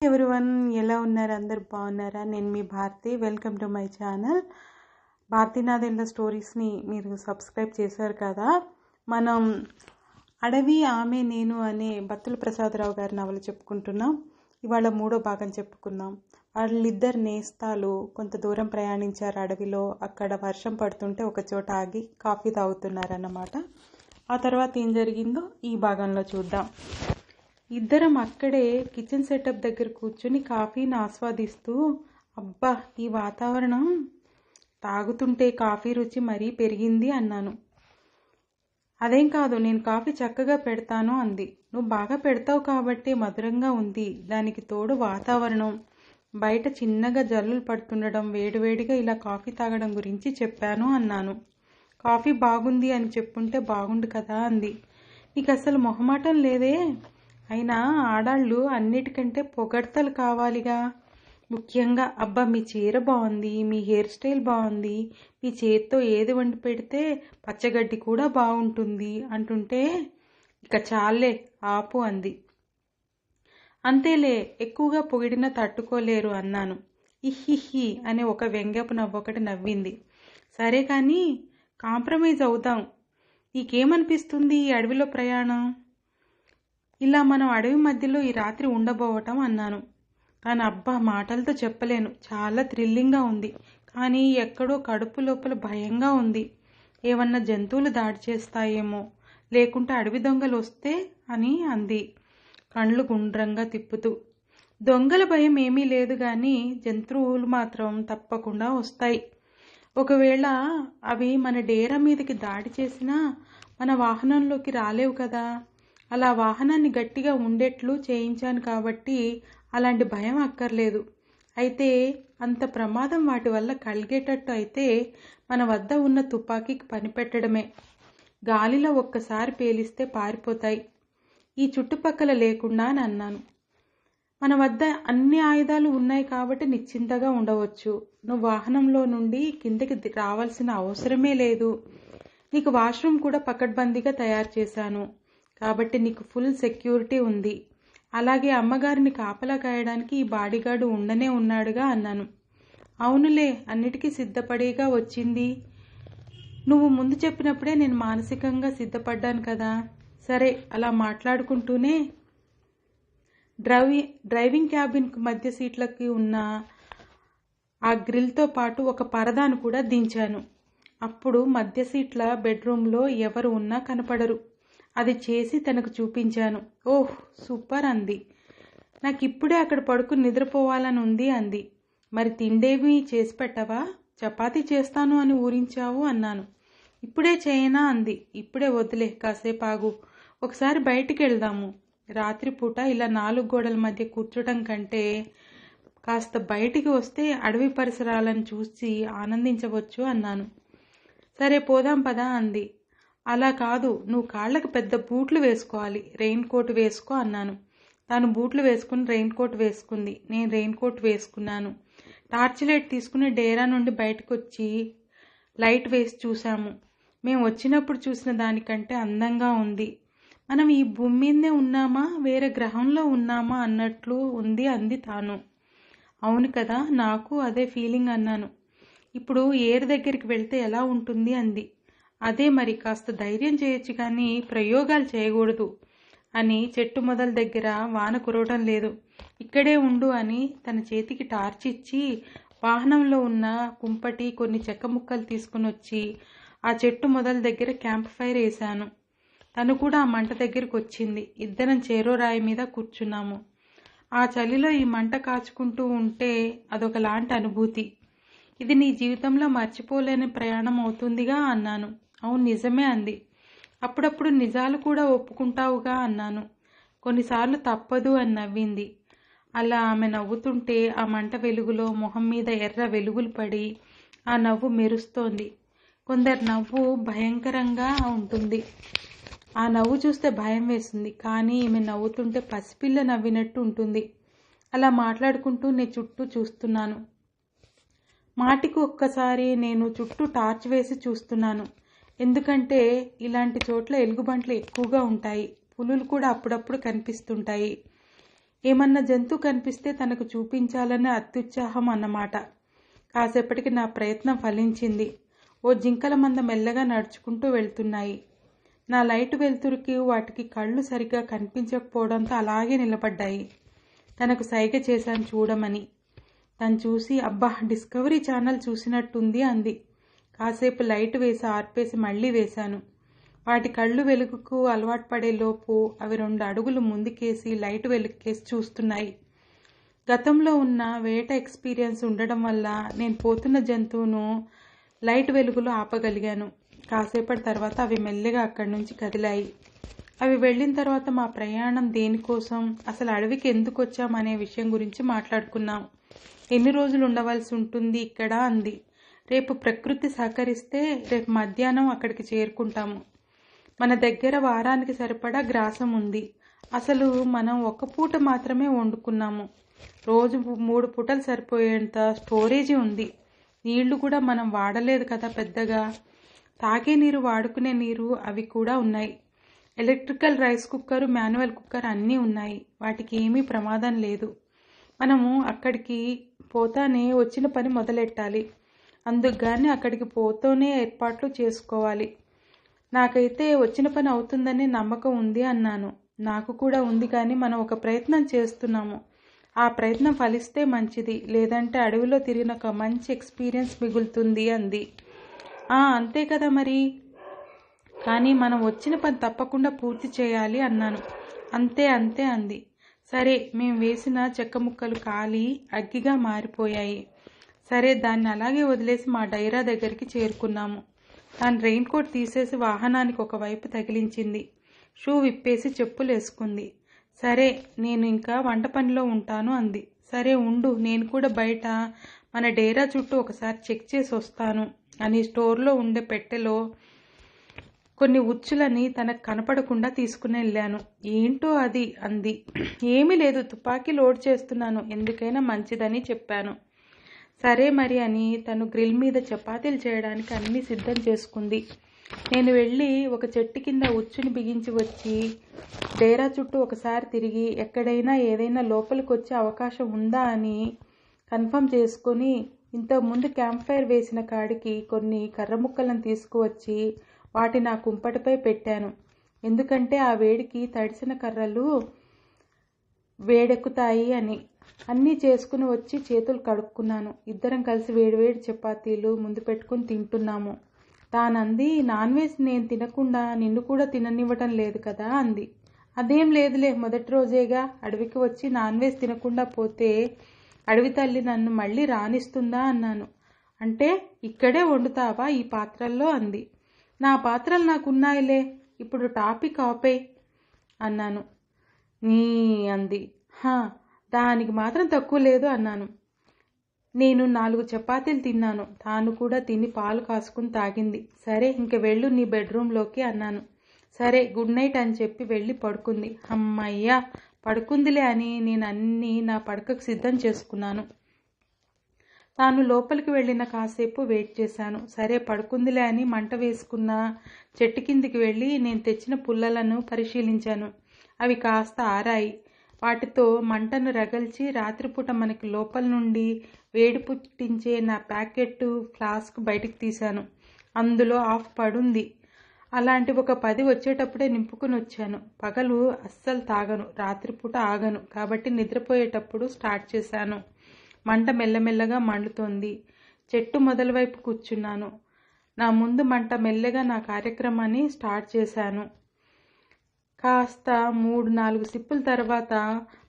Everyone, ఎలా ఉన్నారు? అందరు బాగున్నారా? నేను మీ Bharathi. Welcome to my channel. భారతీనాథేళ్ళ స్టోరీస్ని మీరు సబ్స్క్రైబ్ చేశారు కదా. మనం అడవి ఆమె నేను అనే బత్తుల ప్రసాదరావు గారి నవల చెప్పుకుంటున్నాం. ఇవాళ 3వ భాగం చెప్పుకుందాం. వాళ్ళిద్దరు నేస్తాలు కొంత దూరం ప్రయాణించారు అడవిలో. అక్కడ వర్షం పడుతుంటే ఒక చోట ఆగి కాఫీ తాగుతున్నారన్నమాట. ఆ తర్వాత ఏం జరిగిందో ఈ భాగంలో చూద్దాం. ఇద్దరం అక్కడే కిచెన్ సెటప్ దగ్గర కూర్చొని కాఫీని ఆస్వాదిస్తూ, అబ్బా ఈ వాతావరణం, తాగుతుంటే కాఫీ రుచి మరీ పెరిగింది అన్నాను. అదేం కాదు, నేను కాఫీ చక్కగా పెడతాను అంది. నువ్వు బాగా పెడతావు కాబట్టి మధురంగా ఉంది. దానికి తోడు వాతావరణం, బయట చిన్నగా జల్లులు పడుతుండడం, వేడివేడిగా ఇలా కాఫీ తాగడం గురించి చెప్పాను అన్నాను. కాఫీ బాగుంది అని చెప్పుంటే బాగుండు కదా అంది. నీకు అసలు మొహమాటం లేదే? అయినా ఆడాళ్ళు అన్నిటికంటే పొగడ్తలు కావాలిగా. ముఖ్యంగా అబ్బా మీ చీర బాగుంది, మీ హెయిర్ స్టైల్ బాగుంది, మీ చేతితో ఏది వండి పెడితే పచ్చగడ్డి కూడా బాగుంటుంది అంటుంటే ఇక చాలే ఆపు అంది. అంతేలే, ఎక్కువగా పొగిడినా తట్టుకోలేరు అన్నాను. ఇహిహి అని ఒక వ్యంగ్యపు నవ్వొకటి నవ్వింది. సరే కానీ కాంప్రమైజ్ అవుదాం. నీకేమనిపిస్తుంది ఈ అడవిలో ప్రయాణం? ఇలా మనం అడవి మధ్యలో ఈ రాత్రి ఉండబోవటం అన్నాను. కానీ అబ్బా మాటలతో చెప్పలేను, చాలా థ్రిల్లింగ్గా ఉంది. కానీ ఎక్కడో కడుపు లోపల భయంగా ఉంది. ఏమన్నా జంతువులు దాడి చేస్తాయేమో, లేకుంటే అడవి దొంగలు వస్తే అని అంది కండ్లు గుండ్రంగా తిప్పుతూ. దొంగల భయం ఏమీ లేదు కానీ జంతువులు మాత్రం తప్పకుండా వస్తాయి. ఒకవేళ అవి మన డేరా మీదకి దాడి చేసినా మన వాహనంలోకి రాలేవు కదా. అలా వాహనాన్ని గట్టిగా ఉండేట్లు చేయించాను కాబట్టి అలాంటి భయం అక్కర్లేదు. అయితే అంత ప్రమాదం వాటి వల్ల కలిగేటట్టు అయితే మన వద్ద ఉన్న తుపాకీకి పనిపెట్టడమే. గాలిలో ఒక్కసారి పేలిస్తే పారిపోతాయి. ఈ చుట్టుపక్కల లేకుండా అని అన్నాను. మన వద్ద అన్ని ఆయుధాలు ఉన్నాయి కాబట్టి నిశ్చింతగా ఉండవచ్చు. నువ్వు వాహనంలో నుండి కిందకి రావాల్సిన అవసరమే లేదు. నీకు వాష్రూమ్ కూడా పకడ్బందీగా తయారు చేశాను కాబట్టి నీకు ఫుల్ సెక్యూరిటీ ఉంది. అలాగే అమ్మగారిని కాపలా కాయడానికి ఈ బాడీగార్డు ఉండనే ఉన్నాడుగా అన్నాను. అవునులే, అన్నిటికీ సిద్ధపడేగా వచ్చింది. నువ్వు ముందు చెప్పినప్పుడే నేను మానసికంగా సిద్ధపడ్డాను కదా. సరే, అలా మాట్లాడుకుంటూనే డ్రైవింగ్ క్యాబిన్కు మధ్య సీట్లకి ఉన్న ఆ గ్రిల్తో పాటు ఒక పరదాను కూడా దించాను. అప్పుడు మధ్య సీట్ల బెడ్రూమ్లో ఎవరు ఉన్నా కనపడరు. అది చేసి తనకు చూపించాను. ఓహ్ సూపర్ అంది. నాకు ఇప్పుడే అక్కడ పడుకుని నిద్రపోవాలని ఉంది అంది. మరి తిండేవి చేసి పెట్టవా? చపాతీ చేస్తాను అని ఊరించావు అన్నాను. ఇప్పుడే చేయనా అంది. ఇప్పుడే వదిలే, కాసేపు ఆగు. ఒకసారి బయటికి వెళ్దాము. రాత్రిపూట ఇలా 4 గోడల మధ్య కూర్చోటం కంటే కాస్త బయటికి వస్తే అడవి పరిసరాలను చూసి ఆనందించవచ్చు అన్నాను. సరే పోదాం పదా అంది. అలా కాదు, నువ్వు కాళ్ళకు పెద్ద బూట్లు వేసుకోవాలి, రెయిన్ కోట్ వేసుకో అన్నాను. తాను బూట్లు వేసుకుని రెయిన్ కోట్ వేసుకుంది. నేను రెయిన్ కోట్ వేసుకున్నాను. టార్చ్ లైట్ తీసుకుని డేరా నుండి బయటకు వచ్చి లైట్ వేసి చూసాము. మేము వచ్చినప్పుడు చూసిన దానికంటే అందంగా ఉంది. మనం ఈ భూమి మీదే ఉన్నామా, వేరే గ్రహంలో ఉన్నామా అన్నట్లు ఉంది అంది తాను. అవును కదా, నాకు అదే ఫీలింగ్ అన్నాను. ఇప్పుడు ఏరు దగ్గరికి వెళ్తే ఎలా ఉంటుంది అంది. అదే మరి, కాస్త ధైర్యం చేయొచ్చు కానీ ప్రయోగాలు చేయకూడదు అని. చెట్టు మొదల దగ్గర వాన కురవటం లేదు, ఇక్కడే ఉండు అని తన చేతికి టార్చ్ ఇచ్చి వాహనంలో ఉన్న కుంపటి కొన్ని చెక్క ముక్కలు తీసుకుని వచ్చి ఆ చెట్టు మొదల దగ్గర క్యాంప్ ఫైర్ వేశాను. తను కూడా ఆ మంట దగ్గరికి వచ్చింది. ఇద్దరం చేరో రాయి మీద కూర్చున్నాము. ఆ చలిలో ఈ మంట కాచుకుంటూ ఉంటే అదొకలాంటి అనుభూతి. ఇది నీ జీవితంలో మర్చిపోలేని ప్రయాణం అవుతుందిగా అన్నాను. అవును నిజమే అంది. అప్పుడప్పుడు నిజాలు కూడా ఒప్పుకుంటావుగా అన్నాను. కొన్నిసార్లు తప్పదు అని నవ్వింది. అలా ఆమె నవ్వుతుంటే ఆ మంట వెలుగులో మొహం మీద ఎర్ర వెలుగులు పడి ఆ నవ్వు మెరుస్తోంది. కొందరు నవ్వు భయంకరంగా ఉంటుంది. ఆ నవ్వు చూస్తే భయం వేస్తుంది. కానీ ఈమె నవ్వుతుంటే పసిపిల్ల నవ్వినట్టు ఉంటుంది. అలా మాట్లాడుకుంటూ నేను చుట్టూ చూస్తున్నాను. మాటికి ఒక్కసారి నేను చుట్టూ టార్చ్ వేసి చూస్తున్నాను. ఎందుకంటే ఇలాంటి చోట్ల ఎలుగుబంట్లు ఎక్కువగా ఉంటాయి. పులులు కూడా అప్పుడప్పుడు కనిపిస్తుంటాయి. ఏమన్నా జంతువు కనిపిస్తే తనకు చూపించాలనే అత్యుత్సాహం అన్నమాట. కాసేపటికి నా ప్రయత్నం ఫలించింది. ఓ జింకల మంద మెల్లగా నడుచుకుంటూ వెళ్తున్నాయి. నా లైటు వెలుతురుకి వాటికి కళ్ళు సరిగ్గా కనిపించకపోవడంతో అలాగే నిలబడ్డాయి. తనకు సైగ చేశాను చూడమని. తను చూసి అబ్బా డిస్కవరీ ఛానల్ చూసినట్టుంది అంది. కాసేపు లైట్ వేసి ఆర్పేసి మళ్ళీ వేశాను. వాటి కళ్ళు వెలుగుకు అలవాటు పడే లోపు అవి 2 అడుగులు ముందుకేసి లైట్ వెలుగుకేసి చూస్తున్నాయి. గతంలో ఉన్న వేట ఎక్స్పీరియన్స్ ఉండడం వల్ల నేను పోతున్న జంతువును లైట్ వెలుగులో ఆపగలిగాను. కాసేపటి తర్వాత అవి మెల్లగా అక్కడి నుంచి కదిలాయి. అవి వెళ్ళిన తర్వాత మా ప్రయాణం దేనికోసం, అసలు అడవికి ఎందుకు వచ్చామనే విషయం గురించి మాట్లాడుకున్నాం. ఎన్ని రోజులు ఉండవలసి ఉంటుంది ఇక్కడ అంది. రేపు ప్రకృతి సహకరిస్తే రేపు మధ్యాహ్నం అక్కడికి చేరుకుంటాము. మన దగ్గర వారానికి సరిపడా గ్రాసం ఉంది. అసలు మనం 1 పూట మాత్రమే వండుకున్నాము. రోజు 3 పూటలు సరిపోయేంత స్టోరేజీ ఉంది. నీళ్లు కూడా మనం వాడలేదు కదా పెద్దగా. తాగే నీరు, వాడుకునే నీరు అవి కూడా ఉన్నాయి. Electrical rice cooker, manual cooker అన్నీ ఉన్నాయి. వాటికి ఏమీ ప్రమాదం లేదు. మనము అక్కడికి పోతానే వచ్చిన పని మొదలెట్టాలి. అందుకు కానీ అక్కడికి పోతూనే ఏర్పాట్లు చేసుకోవాలి. నాకైతే వచ్చిన పని అవుతుందని నమ్మకం ఉంది అన్నాను. నాకు కూడా ఉంది, కానీ మనం ఒక ప్రయత్నం చేస్తున్నాము. ఆ ప్రయత్నం ఫలిస్తే మంచిది, లేదంటే అడవిలో తిరిగిన ఒక మంచి ఎక్స్పీరియన్స్ మిగులుతుంది అంది. అంతే కదా మరి, కానీ మనం వచ్చిన పని తప్పకుండా పూర్తి చేయాలి అన్నాను. అంతే అంతే అంది. సరే, మేము వేసిన చెక్క ముక్కలు కాలి అగ్గిగా మారిపోయాయి. సరే, దాన్ని అలాగే వదిలేసి మా డైరా దగ్గరికి చేరుకున్నాము. తాను రెయిన్ కోట్ తీసేసి వాహనానికి ఒకవైపు తగిలించింది. షూ విప్పేసి చెప్పులు వేసుకుంది. సరే, నేను ఇంకా వంట పనిలో ఉంటాను అంది. సరే ఉండు, నేను కూడా బయట మన డేరా చుట్టూ ఒకసారి చెక్ చేసి వస్తాను అని స్టోర్లో ఉండే పెట్టెలో కొన్ని ఉచ్చులని తనకు కనపడకుండా తీసుకుని వెళ్ళాను. ఏంటో అది అంది. ఏమీ లేదు, తుపాకీ లోడ్ చేస్తున్నాను, ఎందుకైనా మంచిదని చెప్పాను. సరే మరి అని తను గ్రిల్ మీద చపాతీలు చేయడానికి అన్నీ సిద్ధం చేసుకుంది. నేను వెళ్ళి ఒక చెట్టు కింద ఉచ్చుని బిగించి వచ్చి డేరా చుట్టూ ఒకసారి తిరిగి ఎక్కడైనా ఏదైనా లోపలికి వచ్చే అవకాశం ఉందా అని కన్ఫర్మ్ చేసుకొని ఇంతకుముందు క్యాంప్ ఫైర్ వేసిన కాడికి కొన్ని కర్ర ముక్కలను తీసుకువచ్చి వాటిని నా కుంపటిపై పెట్టాను. ఎందుకంటే ఆ వేడికి తడిసిన కర్రలు వేడెక్కుతాయి అని. అన్నీ చేసుకుని వచ్చి చేతులు కడుక్కున్నాను. ఇద్దరం కలిసి వేడివేడి చపాతీలు ముందు పెట్టుకుని తింటున్నాము. తానంది, నాన్ వెజ్ నేను తినకుండా నిన్ను కూడా తిననివ్వటం లేదు కదా అంది. అదేం లేదులే, మొదటి రోజేగా అడవికి వచ్చి నాన్ వెజ్ తినకుండా పోతే అడవి తల్లి నన్ను మళ్ళీ రానిస్తుందా అన్నాను. అంటే ఇక్కడే వండుతావా ఈ పాత్రల్లో అంది. నా పాత్రలు నాకున్నాయిలే, ఇప్పుడు టాపిక్ ఆపే అన్నాను. నీ అంది. దానికి మాత్రం తక్కువ లేదు అన్నాను. నేను 4 చపాతీలు తిన్నాను. తాను కూడా తిని పాలు కాసుకుని తాగింది. సరే ఇంక వెళ్ళు నీ బెడ్రూమ్లోకి అన్నాను. సరే గుడ్ నైట్ అని చెప్పి వెళ్ళి పడుకుంది. అమ్మయ్యా పడుకుందిలే అని నేను అన్నీ నా పడకకు సిద్ధం చేసుకున్నాను. తాను లోపలికి వెళ్ళిన కాసేపు వెయిట్ చేశాను. సరే పడుకుందిలే అని మంట వేసుకున్న చెట్టు కిందికి వెళ్ళి నేను తెచ్చిన పుల్లలను పరిశీలించాను. అవి కాస్త ఆరాయి. వాటితో మంటను రగల్చి రాత్రిపూట మనకి లోపల నుండి వేడి పుట్టించే నా ప్యాకెట్ ఫ్లాస్క్ బయటికి తీశాను. అందులో హాఫ్ పడుంది. అలాంటి ఒక 10 వచ్చేటప్పుడే నింపుకుని వచ్చాను. పగలు అస్సలు తాగను, రాత్రిపూట ఆగను, కాబట్టి నిద్రపోయేటప్పుడు స్టార్ట్ చేశాను. మంట మెల్లమెల్లగా మండుతోంది. చెట్టు మొదల వైపు కూర్చున్నాను. నా ముందు మంట మెల్లగా నా కార్యక్రమాన్ని స్టార్ట్ చేశాను. కాస్త 3-4 సిప్పుల తర్వాత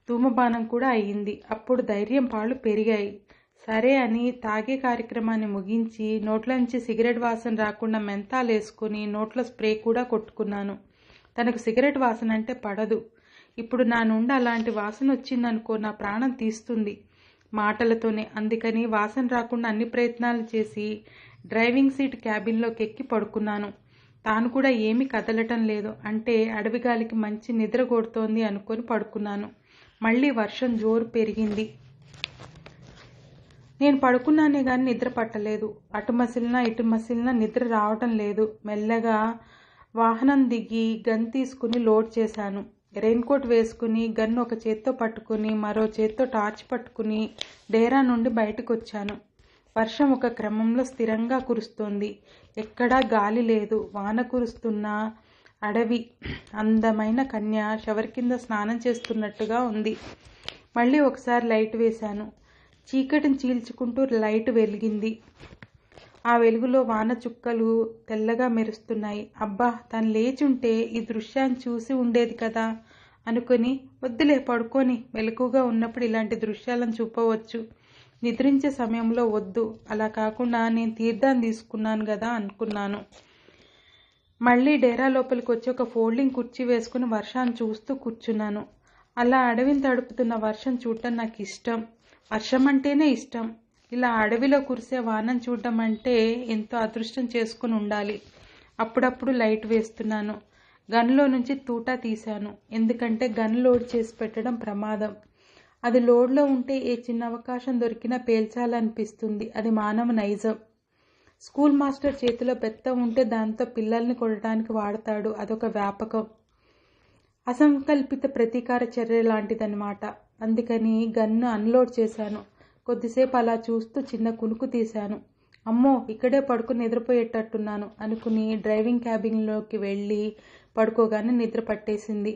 ధూమపానం కూడా అయ్యింది. అప్పుడు ధైర్యం పాళ్ళు పెరిగాయి. సరే అని తాగే కార్యక్రమాన్ని ముగించి నోట్లోంచి సిగరెట్ వాసన రాకుండా మెంతాలు వేసుకుని నోట్లో స్ప్రే కూడా కొట్టుకున్నాను. తనకు సిగరెట్ వాసన అంటే పడదు. ఇప్పుడు నా నుండి అలాంటి వాసన వచ్చిందనుకో నా ప్రాణం తీస్తుంది మాటలతోనే. అందుకని వాసన రాకుండా అన్ని ప్రయత్నాలు చేసి డ్రైవింగ్ సీట్ క్యాబిన్లోకి ఎక్కి పడుకున్నాను. తాను కూడా ఏమీ కదలటం లేదు. అంటే అడవి గాలికి మంచి నిద్ర కొడుతోంది అనుకొని పడుకున్నాను. మళ్ళీ వర్షం జోరు పెరిగింది. నేను పడుకున్నానే కానీ నిద్ర పట్టలేదు. అటు మసిలినా ఇటు మసిలినా నిద్ర రావటం లేదు. మెల్లగా వాహనం దిగి గన్ తీసుకుని లోడ్ చేశాను. రెయిన్ కోట్ వేసుకుని గన్ను ఒక చేత్తో పట్టుకుని మరో చేత్తో టార్చ్ పట్టుకుని డేరా నుండి బయటకు వచ్చాను. వర్షం ఒక క్రమంలో స్థిరంగా కురుస్తోంది. ఎక్కడా గాలి లేదు. వాన కురుస్తున్న అడవి అందమైన కన్య షవర్ కింద స్నానం చేస్తున్నట్టుగా ఉంది. మళ్ళీ ఒకసారి లైట్ వేశాను. చీకటిని చీల్చుకుంటూ లైట్ వెలిగింది. ఆ వెలుగులో వాన చుక్కలు తెల్లగా మెరుస్తున్నాయి. అబ్బా, తను లేచుంటే ఈ దృశ్యాన్ని చూసి ఉండేది కదా అనుకుని, వద్దులే పడుకొని, మెలకుగా ఉన్నప్పుడు ఇలాంటి దృశ్యాలను చూపవచ్చు, నిద్రించే సమయంలో వద్దు, అలా కాకుండా నేను తీర్థాన్ని తీసుకున్నాను కదా అనుకున్నాను. మళ్ళీ డేరా లోపలికి వచ్చి ఒక ఫోల్డింగ్ కుర్చీ వేసుకుని వర్షాన్ని చూస్తూ కూర్చున్నాను. అలా అడవిని తడుపుతున్న వర్షం చూడటం నాకు ఇష్టం. వర్షం అంటేనే ఇష్టం. ఇలా అడవిలో కురిసే వానను చూడటం అంటే ఎంతో అదృష్టం చేసుకుని ఉండాలి. అప్పుడప్పుడు లైట్ వేస్తున్నాను. గన్లో నుంచి తూటా తీశాను. ఎందుకంటే గన్ లోడ్ చేసి పెట్టడం ప్రమాదం. అది లోడ్లో ఉంటే ఏ చిన్న అవకాశం దొరికినా పేల్చాలనిపిస్తుంది. అది మానవ నైజం. స్కూల్ మాస్టర్ చేతిలో బెత్తం ఉంటే దాంతో పిల్లల్ని కొట్టడానికి వాడతాడు. అదొక వ్యాపకం. అసంకల్పిత ప్రతీకార చర్య లాంటిదన్నమాట. అందుకని గన్ను అన్లోడ్ చేశాను. కొద్దిసేపు అలా చూస్తూ చిన్న కునుకు తీశాను. అమ్మో, ఇక్కడే పడుకుని నిద్రపోయేటట్టున్నాను అనుకుని డ్రైవింగ్ క్యాబిన్లోకి వెళ్ళి పడుకోగానే నిద్ర పట్టేసింది.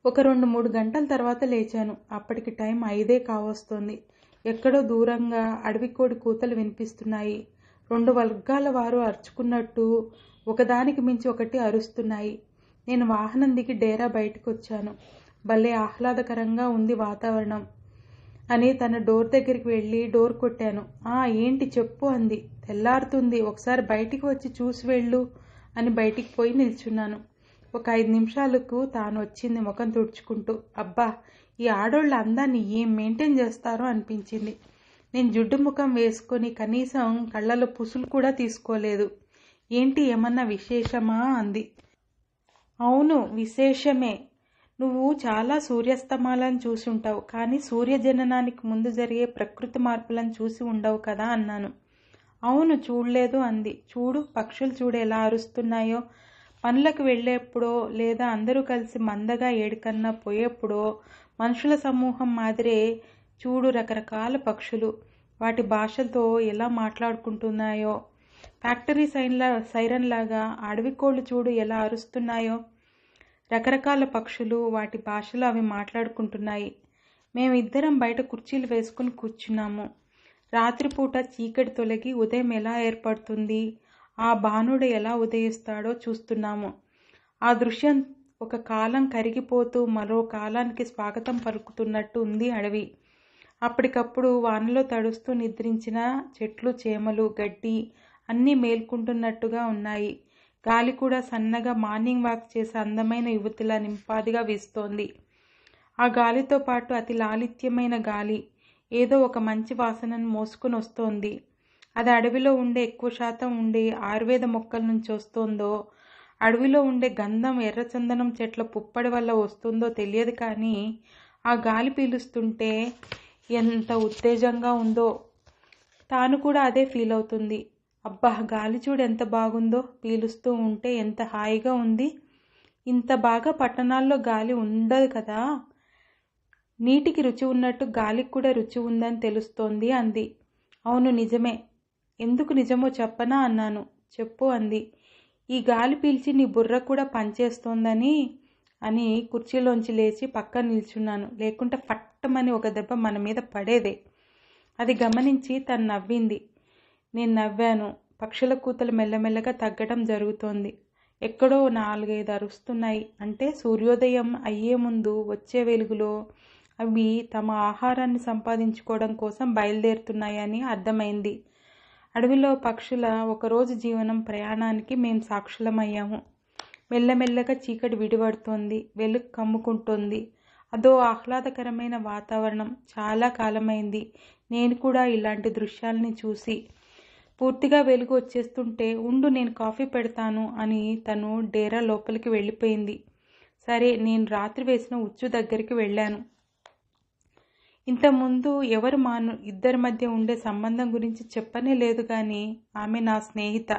ఒక 2-3 గంటల తర్వాత లేచాను. అప్పటికి టైం 5 కావస్తోంది. ఎక్కడో దూరంగా అడవికోడి కూతలు వినిపిస్తున్నాయి. 2 వర్గాల వారు అరుచుకున్నట్టు ఒకదానికి మించి ఒకటి అరుస్తున్నాయి. నేను వాహనం దిగి డేరా బయటకు వచ్చాను. భలే ఆహ్లాదకరంగా ఉంది వాతావరణం అని తన డోర్ దగ్గరికి వెళ్ళి డోర్ కొట్టాను. ఏంటి చెప్పు అంది. తెల్లారుతుంది, ఒకసారి బయటికి వచ్చి చూసి వెళ్ళు అని బయటికి పోయి నిల్చున్నాను. ఒక 5 నిమిషాలకు తాను వచ్చింది ముఖం తుడుచుకుంటూ. అబ్బా, ఈ ఆడోళ్ళ అందాన్ని ఏం మెయింటైన్ చేస్తారో అనిపించింది. నేను జుడ్డు ముఖం వేసుకొని కనీసం కళ్ళలో పుసులు కూడా తీసుకోలేదు. ఏంటి, ఏమన్నా విశేషమా అంది. అవును, విశేషమే. నువ్వు చాలా సూర్యాస్తమాలను చూసి ఉంటావు, కానీ సూర్యజననానికి ముందు జరిగే ప్రకృతి మార్పులను చూసి ఉండవు కదా అన్నాను. అవును, చూడలేదు అంది. చూడు, పక్షులు చూడు ఎలా అరుస్తున్నాయో. పనులకు వెళ్ళేప్పుడో లేదా అందరూ కలిసి మందగా ఏడికన్నా పోయేప్పుడో మనుషుల సమూహం మాదిరే చూడు రకరకాల పక్షులు వాటి భాషతో ఎలా మాట్లాడుకుంటున్నాయో. ఫ్యాక్టరీ సైరన్ లాగా అడవి కోళ్ళు చూడు ఎలా అరుస్తున్నాయో. రకరకాల పక్షులు వాటి భాషలో అవి మాట్లాడుకుంటున్నాయి. మేమిద్దరం బయట కుర్చీలు వేసుకుని కూర్చున్నాము. రాత్రిపూట చీకటి తొలగి ఉదయం ఎలా ఏర్పడుతుంది, ఆ భానుడు ఎలా ఉదయిస్తాడో చూస్తున్నాము. ఆ దృశ్యం ఒక కాలం కరిగిపోతూ మరో కాలానికి స్వాగతం పలుకుతున్నట్టు ఉంది అడవి. అప్పటికప్పుడు వానలో తడుస్తూ నిద్రించిన చెట్లు, చేమలు, గడ్డి అన్నీ మేల్కుంటున్నట్టుగా ఉన్నాయి. గాలి కూడా సన్నగా మార్నింగ్ వాక్ చేసే అందమైన యువతిలా నింపాదిగా వీస్తోంది. ఆ గాలితో పాటు అతి లాలిత్యమైన గాలి ఏదో ఒక మంచి వాసనను మోసుకుని వస్తోంది. అది అడవిలో ఉండే ఎక్కువ శాతం ఉండే ఆయుర్వేద మొక్కల నుంచి వస్తుందో, అడవిలో ఉండే గంధం ఎర్రచందనం చెట్ల పుప్పడి వల్ల వస్తుందో తెలియదు, కానీ ఆ గాలి పీలుస్తుంటే ఎంత ఉత్తేజంగా ఉందో. తాను కూడా అదే ఫీల్ అవుతుంది. అబ్బా, గాలి చూడు ఎంత బాగుందో, పీలుస్తూ ఉంటే ఎంత హాయిగా ఉంది. ఇంత బాగా పట్టణాల్లో గాలి ఉండదు కదా. నీటికి రుచి ఉన్నట్టు గాలికి కూడా రుచి ఉందని తెలుస్తోంది అంది. అవును, నిజమే. ఎందుకు నిజమో చెప్పనా అన్నాను. చెప్పు అంది. ఈ గాలి పీల్చి నీ బుర్ర కూడా పనిచేస్తోందని అని కుర్చీలోంచి లేచి పక్కన నిల్చున్నాను. లేకుంటే ఫట్టమని ఒక దెబ్బ మన మీద పడేదే. అది గమనించి తను నవ్వింది. నేను నవ్వాను. పక్షుల కూతలు మెల్లమెల్లగా తగ్గడం జరుగుతోంది. ఎక్కడో 4-5 అరుస్తున్నాయి. అంటే సూర్యోదయం అయ్యే ముందు వచ్చే వెలుగులో అవి తమ ఆహారాన్ని సంపాదించుకోవడం కోసం బయలుదేరుతున్నాయని అర్థమైంది. అడవిలో పక్షుల ఒకరోజు జీవనం ప్రయాణానికి మేము సాక్షులమయ్యాము. మెల్లమెల్లగా చీకటి విడిపడుతోంది. వెలుగు కమ్ముకుంటోంది. అదో ఆహ్లాదకరమైన వాతావరణం. చాలా కాలమైంది నేను కూడా ఇలాంటి దృశ్యాలని చూసి. పూర్తిగా వెలుగు వచ్చేస్తుంటే ఉండు నేను కాఫీ పెడతాను అని తను డేరా లోపలికి వెళ్ళిపోయింది. సరే, నేను రాత్రి వేసిన ఉచ్చు దగ్గరికి వెళ్ళాను. ఇంతకుముందు ఎవరు ఇద్దరి మధ్య ఉండే సంబంధం గురించి చెప్పనే లేదు, కానీ ఆమె నా స్నేహిత.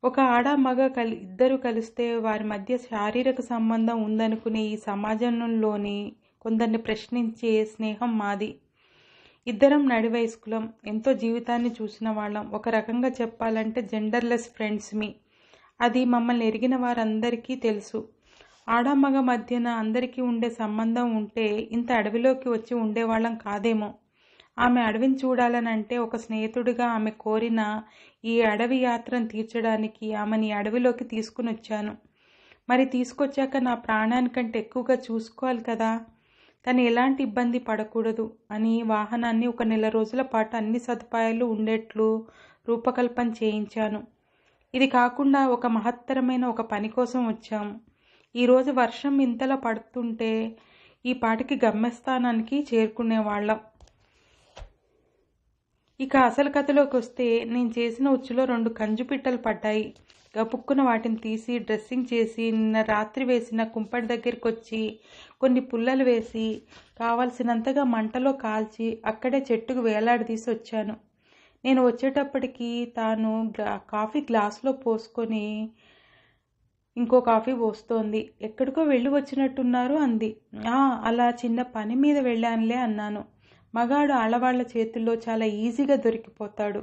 ఒక ఆడ మగ ఇద్దరు కలిస్తే వారి మధ్య శారీరక సంబంధం ఉందనుకునే ఈ సమాజంలోని కొందరిని ప్రశ్నించే స్నేహం మాది. ఇద్దరం నడివయస్కులం, ఎంతో జీవితాన్ని చూసిన వాళ్ళం. ఒక రకంగా చెప్పాలంటే జెండర్లెస్ ఫ్రెండ్స్ మీ. అది మమ్మల్ని ఎరిగిన వారందరికీ తెలుసు. ఆడమగ మధ్యన అందరికీ ఉండే సంబంధం ఉంటే ఇంత అడవిలోకి వచ్చి ఉండేవాళ్ళం కాదేమో. ఆమె అడవిని చూడాలనంటే ఒక స్నేహితుడిగా ఆమె కోరిన ఈ అడవి యాత్రను తీర్చడానికి ఆమెని అడవిలోకి తీసుకుని వచ్చాను. మరి తీసుకొచ్చాక నా ప్రాణానికంటే ఎక్కువగా చూసుకోవాలి కదా. తను ఎలాంటి ఇబ్బంది పడకూడదు అని వాహనాన్ని 1 నెల రోజుల పాటు అన్ని సదుపాయాలు ఉండేట్లు రూపకల్పన చేయించాను. ఇది కాకుండా ఒక మహత్తరమైన ఒక పని కోసం వచ్చాము. ఈరోజు వర్షం ఇంతలా పడుతుంటే ఈ పాటికి గమ్యస్థానానికి చేరుకునేవాళ్ళం. ఇక అసలు కథలోకి వస్తే, నేను చేసిన ఉచ్చులో 2 కంజు పిట్టలు పడ్డాయి. గపుక్కున వాటిని తీసి డ్రెస్సింగ్ చేసి నిన్న రాత్రి వేసిన కుంపటి దగ్గరికి వచ్చి కొన్ని పుల్లలు వేసి కావలసినంతగా మంటలో కాల్చి అక్కడే చెట్టుకు వేలాడదీసి వచ్చాను. నేను వచ్చేటప్పటికి తాను కాఫీ గ్లాసులో పోసుకొని ఇంకో కాఫీ పోస్తోంది. ఎక్కడికో వెళ్ళి వచ్చినట్టున్నారు అంది. అలా చిన్న పని మీద వెళ్ళానులే అన్నాను. మగాడు ఆడవాళ్ల చేతుల్లో చాలా ఈజీగా దొరికిపోతాడు.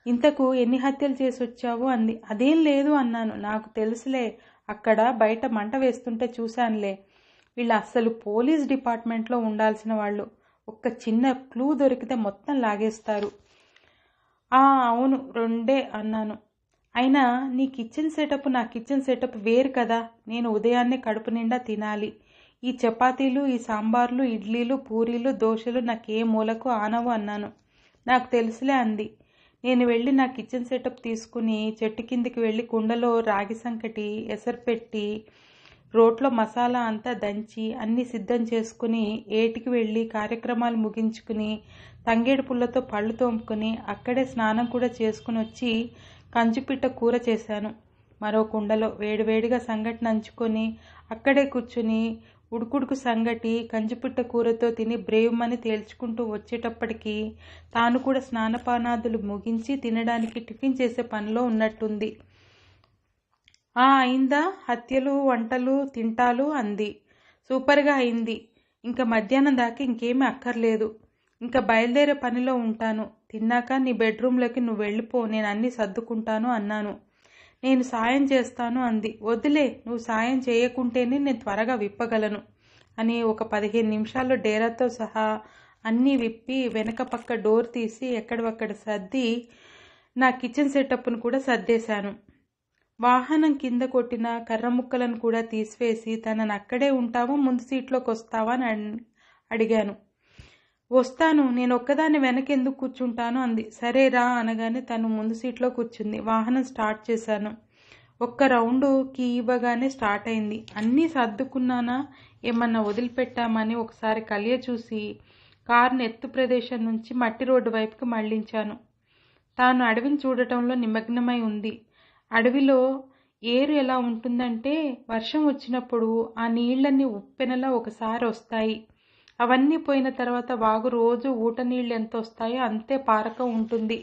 ఇంతకు ఎన్ని హత్యలు చేసి వచ్చావు అంది. అదేం లేదు అన్నాను. నాకు తెలుసులే, అక్కడ బయట మంట వేస్తుంటే చూశానులే. వీళ్ళు అస్సలు పోలీస్ డిపార్ట్మెంట్లో ఉండాల్సిన వాళ్ళు. ఒక్క చిన్న క్లూ దొరికితే మొత్తం లాగేస్తారు. అవును 2 అన్నాను. అయినా నీ కిచెన్ సెటప్ నా కిచెన్ సెటప్ వేరు కదా. నేను ఉదయాన్నే కడుపు నిండా తినాలి. ఈ చపాతీలు, ఈ సాంబార్లు, ఇడ్లీలు, పూరీలు, దోశలు నాకే మూలకు ఆనవు అన్నాను. నాకు తెలుసులే అంది. నేను వెళ్ళి నా కిచెన్ సెటప్ తీసుకుని చెట్టు కిందికి వెళ్ళి కుండలో రాగి సంకటి ఎసరు పెట్టి రోట్లో మసాలా అంతా దంచి అన్నీ సిద్ధం చేసుకుని ఏటికి వెళ్ళి కార్యక్రమాలు ముగించుకుని తంగేడు పుల్లతో పళ్ళు తోముకుని అక్కడే స్నానం కూడా చేసుకుని వచ్చి కంచుపిట్ట కూర చేశాను. మరో కుండలో వేడివేడిగా సంగటి నంచుకొని అక్కడే కూర్చుని ఉడుకుడుకు సంగటి కంచుపిట్ట కూరతో తిని బ్రేవ్మని తేల్చుకుంటూ వచ్చేటప్పటికి తాను కూడా స్నానపానాదులు ముగించి తినడానికి టిఫిన్ చేసే పనిలో ఉన్నట్టుంది. అయిందా హత్యలు వంటలు తింటాలు అంది. సూపర్గా అయింది. ఇంకా మధ్యాహ్నం దాకా ఇంకేమీ అక్కర్లేదు. ఇంకా బయలుదేరే పనిలో ఉంటాను. తిన్నాక నీ బెడ్రూమ్లోకి నువ్వు వెళ్ళిపో, నేను అన్నీ సర్దుకుంటాను అన్నాను. నేను సాయం చేస్తాను అంది. వద్దులే, నువ్వు సాయం చేయకుంటేనే నేను త్వరగా విప్పగలను అని ఒక 15 నిమిషాల్లో డేరాతో సహా అన్నీ విప్పి వెనక పక్క డోర్ తీసి ఎక్కడవక్కడ సర్ది నా కిచెన్ సెటప్ను కూడా సర్దేశాను. వాహనం కింద కొట్టిన కర్ర ముక్కలను కూడా తీసివేసి తనను అక్కడే ఉంటావా ముందు సీట్లోకి వస్తావా అని అడిగాను. వస్తాను, నేను ఒక్కదాన్ని వెనకెందుకు కూర్చుంటాను అంది. సరే రా అనగానే తను ముందు సీట్లో కూర్చుంది. వాహనం స్టార్ట్ చేశాను. 1 రౌండు కీ ఇవ్వగానే స్టార్ట్ అయింది. అన్నీ సర్దుకున్నానా ఏమన్నా వదిలిపెట్టామని ఒకసారి కలియ చూసి కారును ఎత్తు ప్రదేశం నుంచి మట్టి రోడ్డు వైపుకి మళ్లించాను. తాను అడవిని చూడటంలో నిమగ్నమై ఉంది. అడవిలో ఏరు ఎలా ఉంటుందంటే వర్షం వచ్చినప్పుడు ఆ నీళ్లన్నీ ఉప్పెనలా ఒకసారి వస్తాయి. అవన్నీ పోయిన తర్వాత వాగు రోజు ఊట నీళ్ళు ఎంత వస్తాయో అంతే పారకం ఉంటుంది.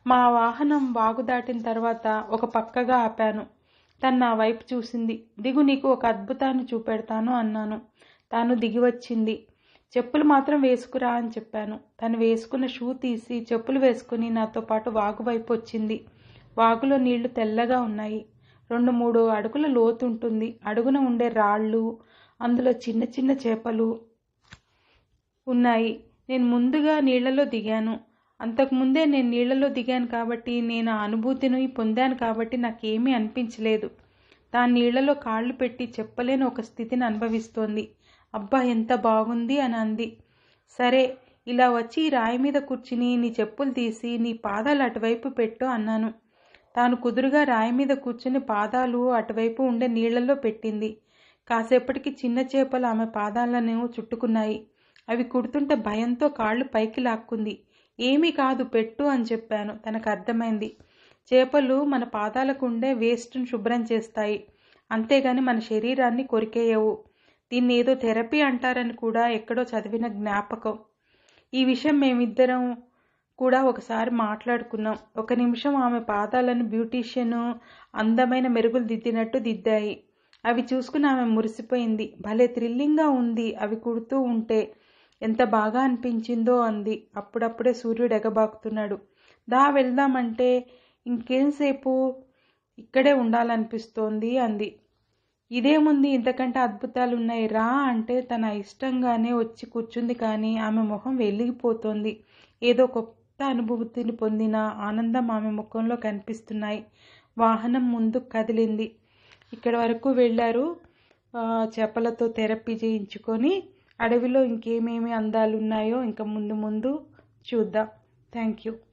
మా వాహనం వాగు దాటిన తర్వాత ఒక పక్కగా ఆపాను. తను నా వైపు చూసింది. దిగు, నీకు ఒక అద్భుతాన్ని చూపెడతాను అన్నాను. తాను దిగి వచ్చింది. చెప్పులు మాత్రం వేసుకురా అని చెప్పాను. తను వేసుకున్న షూ తీసి చెప్పులు వేసుకుని నాతో పాటు వాగు వైపు వచ్చింది. వాగులో నీళ్లు తెల్లగా ఉన్నాయి. 2-3 అడుగుల లోతు ఉంటుంది. అడుగున ఉండే రాళ్ళు, అందులో చిన్న చిన్న చేపలు ఉన్నాయి. నేను ముందుగా నీళ్లలో దిగాను. అంతకుముందే నేను నీళ్లలో దిగాను కాబట్టి నేను ఆ అనుభూతిని పొందాను కాబట్టి నాకేమీ అనిపించలేదు. తాను నీళ్లలో కాళ్ళు పెట్టి చెప్పలేని ఒక స్థితిని అనుభవిస్తోంది. అబ్బా ఎంత బాగుంది అని అంది. సరే, ఇలా వచ్చి రాయి మీద కూర్చుని నీ చెప్పులు తీసి నీ పాదాలు అటువైపు పెట్టు అన్నాను. తాను కుదురుగా రాయి మీద కూర్చుని పాదాలు అటువైపు ఉండే నీళ్లలో పెట్టింది. కాసేపటికి చిన్న చేపలు ఆమె పాదాలను చుట్టుకున్నాయి. అవి కుడుతుంటే భయంతో కాళ్ళు పైకి లాక్కుంది. ఏమీ కాదు, పెట్టు అని చెప్పాను. తనకు అర్థమైంది. చేపలు మన పాదాలకు ఉండే వేస్ట్ను శుభ్రం చేస్తాయి, అంతేగాని మన శరీరాన్ని కొరికేయవు. దీన్ని ఏదో థెరపీ అంటారని కూడా ఎక్కడో చదివిన జ్ఞాపకం. ఈ విషయం మేమిద్దరం కూడా ఒకసారి మాట్లాడుకున్నాం. ఒక నిమిషం ఆమె పాదాలను బ్యూటీషియన్ అందమైన మెరుగులు దిద్దినట్టు దిద్దాయి. అవి చూసుకుని ఆమె మురిసిపోయింది. భలే థ్రిల్లింగ్గా ఉంది అవి కుడుతూ ఉంటే, ఎంత బాగా అనిపించిందో అంది. అప్పుడప్పుడే సూర్యుడు ఎగబాకుతున్నాడు. దా వెళ్దామంటే, ఇంకేంసేపు ఇక్కడే ఉండాలనిపిస్తోంది అంది. ఇదేముంది, ఇంతకంటే అద్భుతాలు ఉన్నాయి, రా అంటే తన ఇష్టంగానే వచ్చి కూర్చుంది. కానీ ఆమె మొహం వెలిగిపోతోంది. ఏదో కొత్త అనుభూతిని పొందిన ఆనందం ఆమె ముఖంలో కనిపిస్తున్నాయి. వాహనం ముందు కదిలింది. ఇక్కడి వరకు వెళ్ళారు. చేపలతో థెరపీ చేయించుకొని అడవిలో ఇంకేమేమి అందాలు ఉన్నాయో ఇంకా ముందు ముందు చూద్దాం. Thank you.